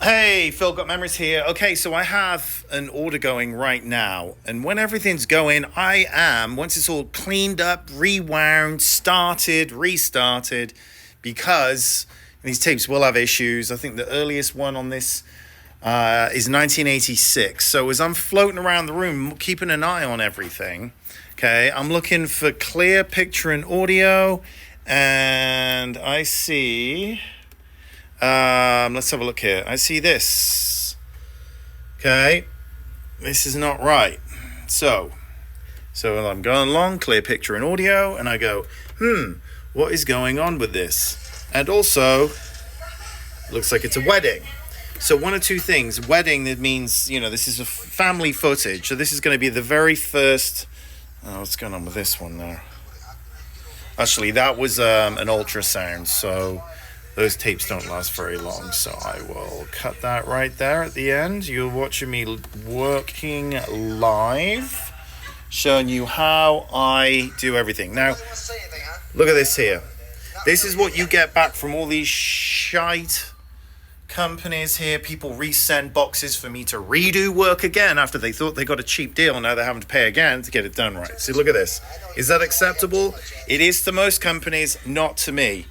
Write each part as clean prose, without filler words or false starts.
Hey, Phil, Got Memories here. Okay, so I have an order going right now, and when everything's going, once it's all cleaned up, rewound, started, restarted, because these tapes will have issues. I think the earliest one on this is 1986. So as I'm floating around the room, keeping an eye on everything, okay, I'm looking for clear picture and audio, and I see... let's have a look here. I see this. Okay. This is not right. So I'm going along, clear picture and audio, and I go, what is going on with this? And also, looks like it's a wedding. So one of two things. Wedding, that means, this is a family footage. So this is going to be the very first... Oh, what's going on with this one now? Actually, that was an ultrasound, so... Those tapes don't last very long, so I will cut that right there at the end. You're watching me working live, showing you how I do everything. Now, look at this here. This is what you get back from all these shite companies here. People resend boxes for me to redo work again after they thought they got a cheap deal. Now they're having to pay again to get it done right. See, look at this. Is that acceptable? It is to most companies, not to me.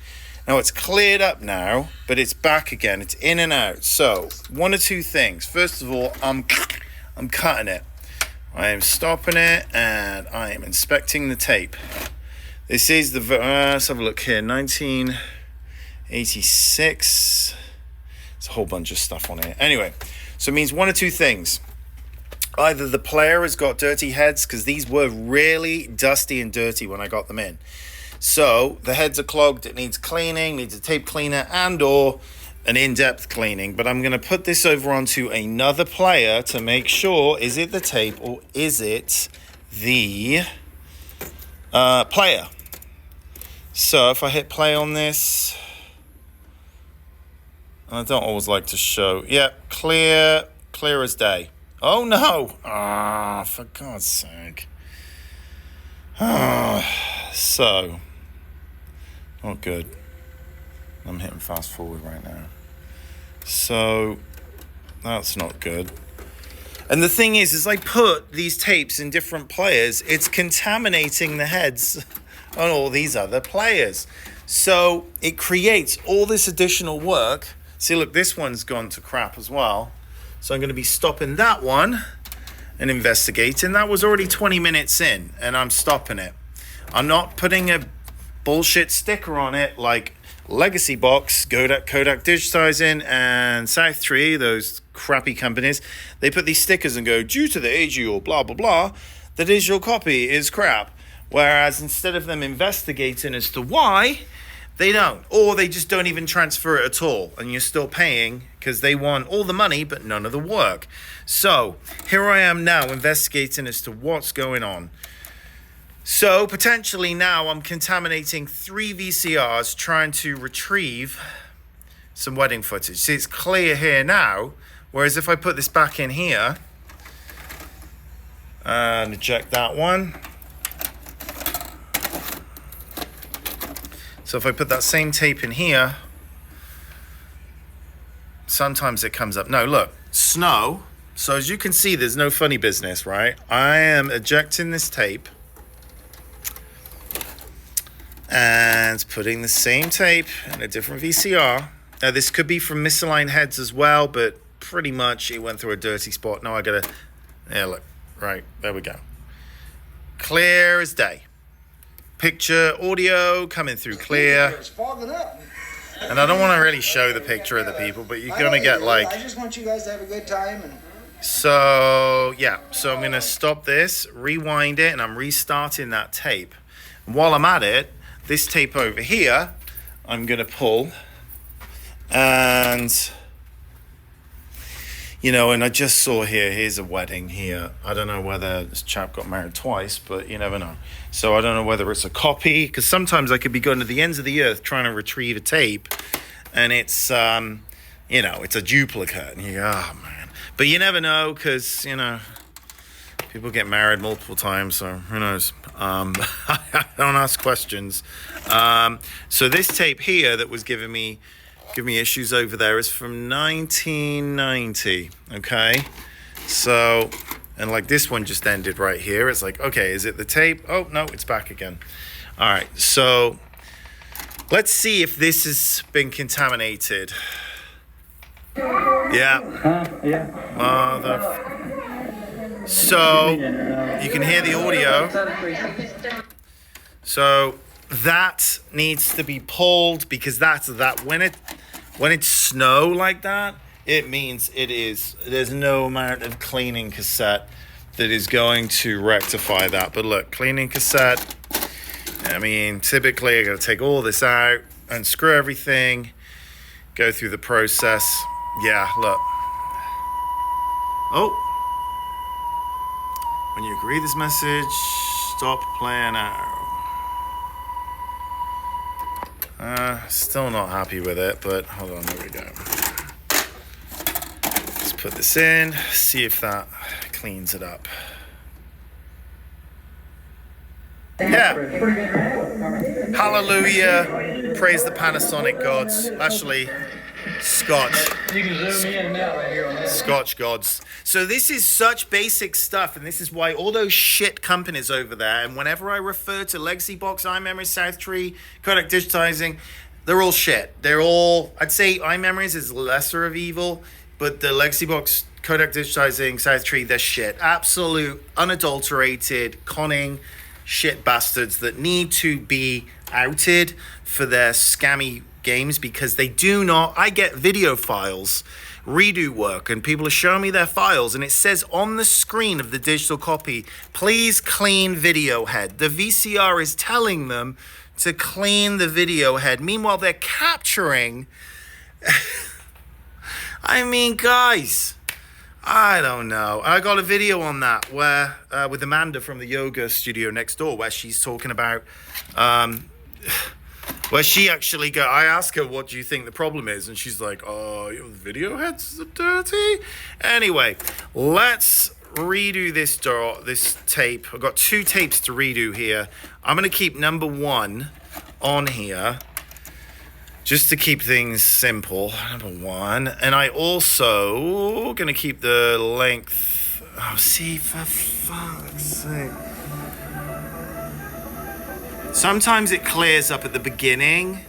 Now it's cleared up now, but it's back again. It's in and out. So one of two things. First of all, I'm cutting it. I am stopping it, and I am inspecting the tape. This is the let's have a look here. 1986. There's a whole bunch of stuff on here. Anyway, so it means one of two things. Either the player has got dirty heads, because these were really dusty and dirty when I got them in. So the heads are clogged, it needs cleaning, needs a tape cleaner and or an in-depth cleaning. But I'm going to put this over onto another player to make sure, is it the tape or is it the player? So if I hit play on this, I don't always like to show. Yep, clear as day. Oh no! For God's sake. So... Not good. I'm hitting fast forward right now. So, that's not good. And the thing is I put these tapes in different players, it's contaminating the heads on all these other players. So, it creates all this additional work. See, look, this one's gone to crap as well. So, I'm going to be stopping that one and investigating. That was already 20 minutes in, and I'm stopping it. I'm not putting a bullshit sticker on it like Legacy Box, Kodak Digitizing, and South Tree, those crappy companies. They put these stickers and go, due to the age of your blah, blah, blah, the digital copy is crap. Whereas instead of them investigating as to why, they don't. Or they just don't even transfer it at all. And you're still paying because they want all the money but none of the work. So here I am now investigating as to what's going on. So, potentially now I'm contaminating 3 VCRs trying to retrieve some wedding footage. See, it's clear here now, whereas if I put this back in here and eject that one. So if I put that same tape in here, sometimes it comes up. No, look, snow. So as you can see, there's no funny business, right? I am ejecting this tape and putting the same tape in a different VCR. Now this could be from misaligned heads as well, but pretty much it went through a dirty spot. Now I gotta, yeah, look, right, there we go. Clear as day. Picture, audio coming through clear. It's fogging up. And I don't want to really show the picture of the people, but you're gonna get like... I just want you guys to have a good time. So, yeah, so I'm gonna stop this, rewind it, and I'm restarting that tape. And while I'm at it, this tape over here, I'm going to pull, and, and I just saw here's a wedding here. I don't know whether this chap got married twice, but you never know. So I don't know whether it's a copy, because sometimes I could be going to the ends of the earth trying to retrieve a tape, and it's, it's a duplicate, and you go, oh, man. But you never know, because, people get married multiple times, so who knows? I don't ask questions. So this tape here that was giving me give me issues over there is from 1990. Okay, so, and like this one just ended right here. It's like, okay, is it the tape? Oh no, it's back again. All right, so let's see if this has been contaminated. Yeah. So you can hear the audio. So that needs to be pulled, because that's that when it's snow like that, it means there's no amount of cleaning cassette that is going to rectify that. But look, cleaning cassette, I mean, typically I gotta take all this out, unscrew everything, go through the process. Yeah, look. Oh. When you agree this message, stop playing now. Still not happy with it, but hold on, there we go. Let's put this in, see if that cleans it up. Yeah. Hallelujah. Praise the Panasonic gods. Actually, Scotch. You can zoom in and out right here on that. Scotch gods. So this is such basic stuff, and this is why all those shit companies over there, and whenever I refer to Legacy Box, iMemories, Southtree, Kodak Digitizing, they're all shit. They're all, I'd say iMemories is lesser of evil, but the Legacy Box, Kodak Digitizing, Southtree, they're shit. Absolute, unadulterated, conning shit bastards that need to be outed for their scammy games, because they do not. I get video files, redo work, and people are showing me their files, and it says on the screen of the digital copy, please clean video head. The VCR is telling them to clean the video head. Meanwhile, they're capturing. I mean, guys, I don't know. I got a video on that where with Amanda from the yoga studio next door, where she's talking about where she actually I ask her, what do you think the problem is? And she's like, oh, your video heads are dirty. Anyway, let's redo this tape. I've got 2 tapes to redo here. I'm going to keep number 1 on here just to keep things simple. Number 1. And I also going to keep the length. Oh, see, for fuck's sake. Sometimes it clears up at the beginning.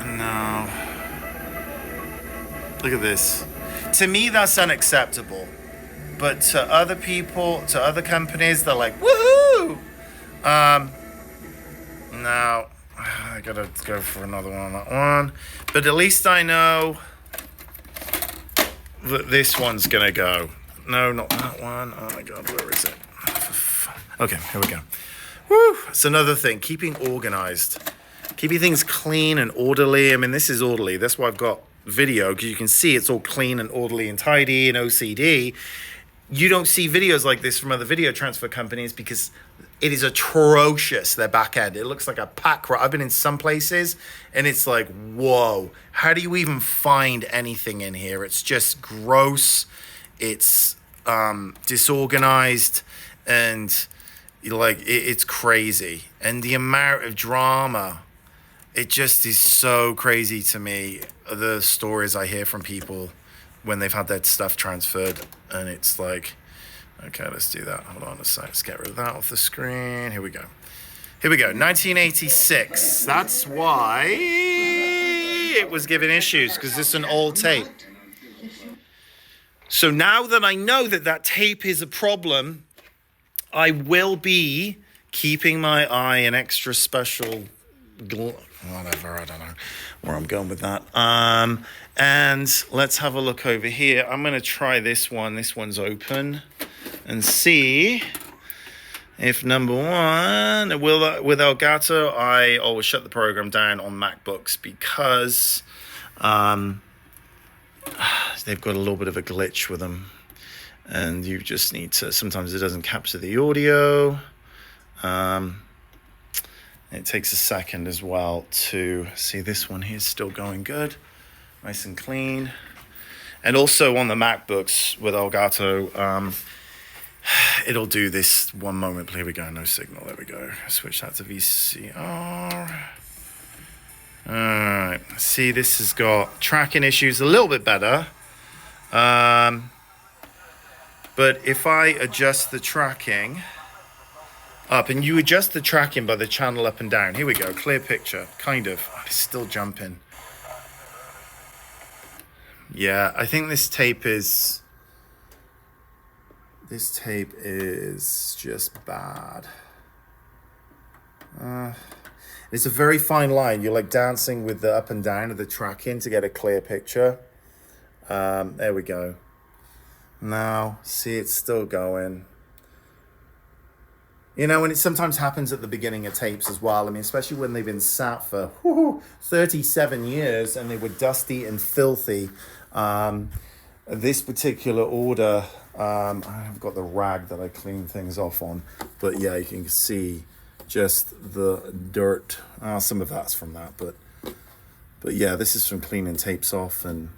No. Look at this. To me, that's unacceptable. But to other people, to other companies, they're like, woohoo! Now, I gotta go for another one on that one. But at least I know that this one's gonna go. No, not that one. Oh my God, where is it? Okay, here we go. Woo! It's another thing, keeping organized. Keeping things clean and orderly. I mean, this is orderly. That's why I've got video, because you can see it's all clean and orderly and tidy and OCD. You don't see videos like this from other video transfer companies because it is atrocious, their back end. It looks like a pack rat. I've been in some places and it's like, whoa, how do you even find anything in here? It's just gross. It's disorganized, and like it's crazy. And the amount of drama, it just is so crazy to me. The stories I hear from people when they've had their stuff transferred, and it's like, okay, let's do that. Hold on a sec. Let's get rid of that off the screen. Here we go. 1986. That's why it was giving issues, because it's an old tape. So now that I know that that tape is a problem, I will be keeping my eye an extra special whatever, I don't know where I'm going with that. And let's have a look over here. I'm going to try this one. This one's open, and see if number 1, with Elgato, I always shut the program down on MacBooks because they've got a little bit of a glitch with them. And you just need to, sometimes it doesn't capture the audio. It takes a second as well to see. This one here is still going good, nice and clean. And also on the MacBooks with Elgato, it'll do this one moment. Here we go, no signal. There we go. Switch that to VCR. Alright, see, this has got tracking issues a little bit better. But if I adjust the tracking up, and you adjust the tracking by the channel up and down. Here we go, clear picture, kind of. Oh, it's still jumping. Yeah, I think this tape is just bad. It's a very fine line. You're like dancing with the up and down of the tracking to get a clear picture. There we go. Now, see, it's still going. You know, and it sometimes happens at the beginning of tapes as well. I mean, especially when they've been sat for 37 years and they were dusty and filthy. This particular order, I've got the rag that I clean things off on. But yeah, you can see just the dirt. Some of that's from that, but yeah, this is from cleaning tapes off. And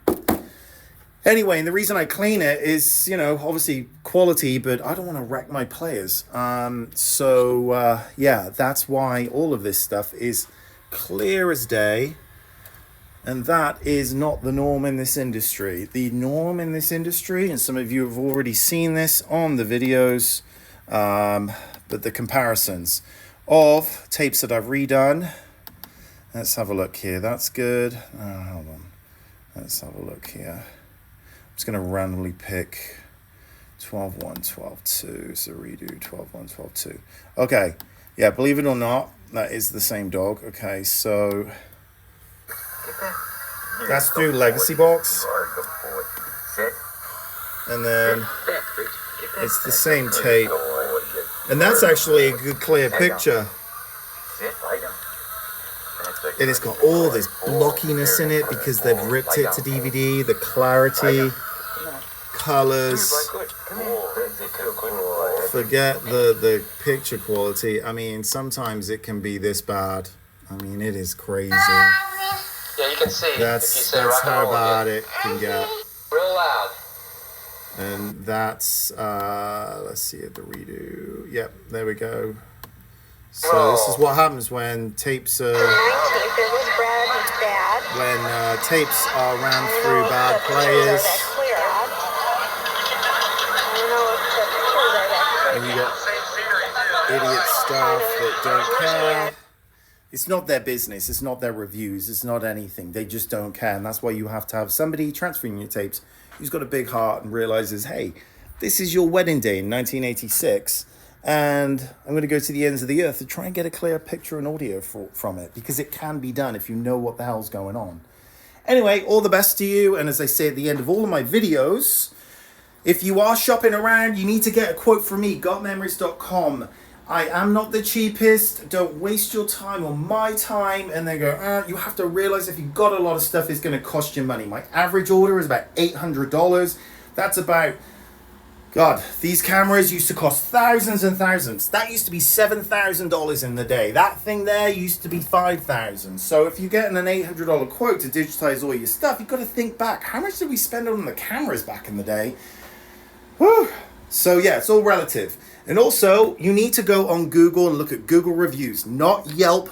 anyway, and the reason I clean it is, you know, obviously quality, but I don't want to wreck my players. Yeah, that's why all of this stuff is clear as day. And that is not the norm in this industry. The norm in this industry, and some of you have already seen this on the videos, but the comparisons of tapes that I've redone. Let's have a look here. That's good. Hold on. Let's have a look here. I'm just going to randomly pick 12-1, 12-2. So redo 12-1, 12-2. Okay. Yeah, believe it or not, that is the same dog. Okay, so that's through Legacy Box. And then it's the same tape. And that's actually a good clear picture. It has got all this blockiness in it because they've ripped it to DVD, the clarity, colors. Forget the picture quality. I mean, sometimes it can be this bad. I mean, it is crazy. Yeah, you can see. That's how bad it can get. Real loud. And that's, let's see the redo. Yep, there we go. So this is what happens when tapes are, when tapes are ran through bad players. And you got idiot staff that don't care. It's not their business. It's not their reviews. It's not anything. They just don't care. And that's why you have to have somebody transferring your tapes who's got a big heart and realizes, hey, this is your wedding day in 1986. And I'm going to go to the ends of the earth to try and get a clear picture and audio from it. Because it can be done if you know what the hell's going on. Anyway, all the best to you. And as I say at the end of all of my videos, if you are shopping around, you need to get a quote from me, gotmemories.com. I am not the cheapest. Don't waste your time or my time and then go, you have to realize if you've got a lot of stuff, it's going to cost you money. My average order is about $800. That's about, God, these cameras used to cost thousands and thousands. That used to be $7,000 in the day. That thing there used to be $5,000. So if you're getting an $800 quote to digitize all your stuff, you've got to think back. How much did we spend on the cameras back in the day? Whew. So yeah, it's all relative. And also, you need to go on Google and look at Google reviews, not Yelp.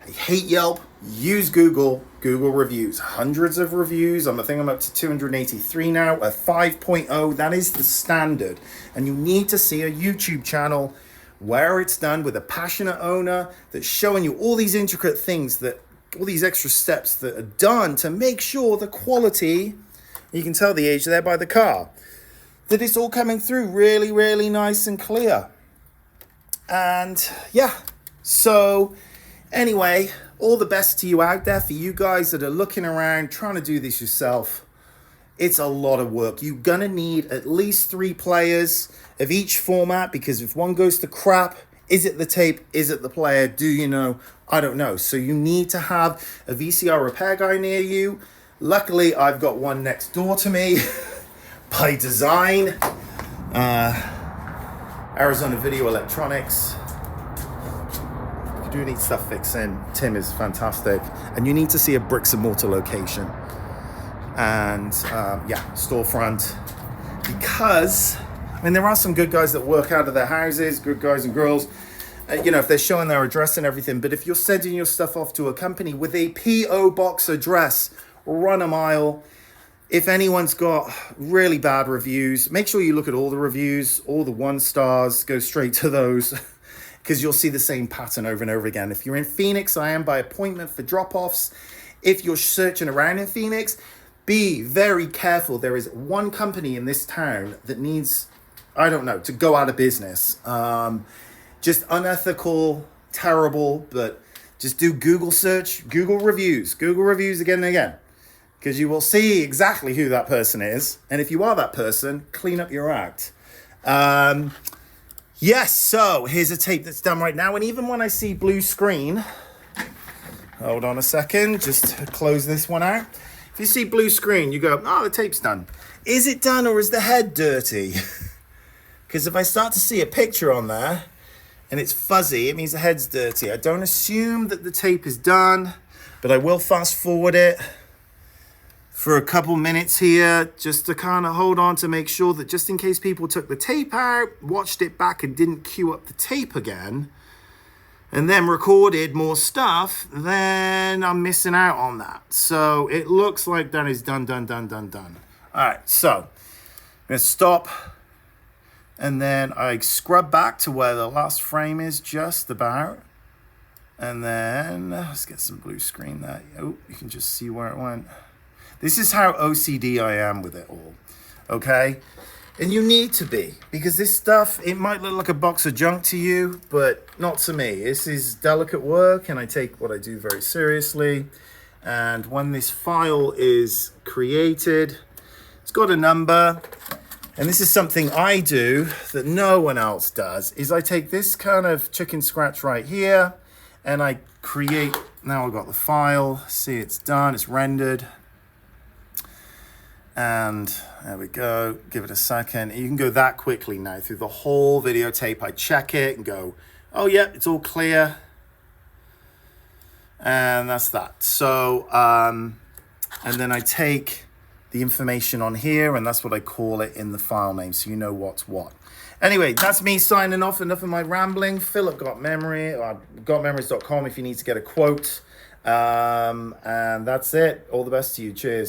I hate Yelp. Use Google reviews. Hundreds of reviews. I think I'm up to 283 now. A 5.0, that is the standard. And you need to see a YouTube channel where it's done with a passionate owner that's showing you all these intricate things, all these extra steps that are done to make sure the quality, you can tell the age there by the car, that it's all coming through really, really nice and clear. And yeah, so anyway, all the best to you out there. For you guys that are looking around, trying to do this yourself, it's a lot of work. You're gonna need at least 3 players of each format, because if one goes to crap, is it the tape? Is it the player? Do you know? I don't know. So you need to have a VCR repair guy near you. Luckily, I've got one next door to me. By design, Arizona Video Electronics. If you do need stuff fixing, Tim is fantastic. And you need to see a bricks and mortar location. And yeah, storefront. Because, I mean, there are some good guys that work out of their houses, good guys and girls. you know, if they're showing their address and everything. But if you're sending your stuff off to a company with a P.O. box address, run a mile. If anyone's got really bad reviews, make sure you look at all the reviews, all the 1 stars, go straight to those, because you'll see the same pattern over and over again. If you're in Phoenix, I am by appointment for drop-offs. If you're searching around in Phoenix, be very careful. There is one company in this town that needs, I don't know, to go out of business. Just unethical, terrible, but just do Google search, Google reviews again and again, because you will see exactly who that person is. And if you are that person, clean up your act. Yes, so here's a tape that's done right now. And even when I see blue screen, hold on a second, just close this one out. If you see blue screen, you go, oh, the tape's done. Is it done or is the head dirty? Because if I start to see a picture on there and it's fuzzy, it means the head's dirty. I don't assume that the tape is done, but I will fast forward it for a couple minutes here just to kind of hold on to make sure that just in case people took the tape out, watched it back and didn't cue up the tape again, and then recorded more stuff, then I'm missing out on that. So it looks like that is done. All right, so I'm going to stop. And then I scrub back to where the last frame is just about. And then let's get some blue screen there. Oh, you can just see where it went. This is how OCD I am with it all. Okay? And you need to be, because this stuff, it might look like a box of junk to you, but not to me. This is delicate work, and I take what I do very seriously. And when this file is created, it's got a number. And this is something I do that no one else does, is I take this kind of chicken scratch right here, and I create, now I've got the file, see it's done, it's rendered. And there we go, give it a second. You can go that quickly now through the whole videotape. I check it and go, oh yeah, it's all clear. And that's that. So, and then I take the information on here, and that's what I call it in the file name, so you know what's what. Anyway, that's me signing off. Enough of my rambling. Philip Gotmemory, or gotmemories.com if you need to get a quote. And that's it. All the best to you. Cheers.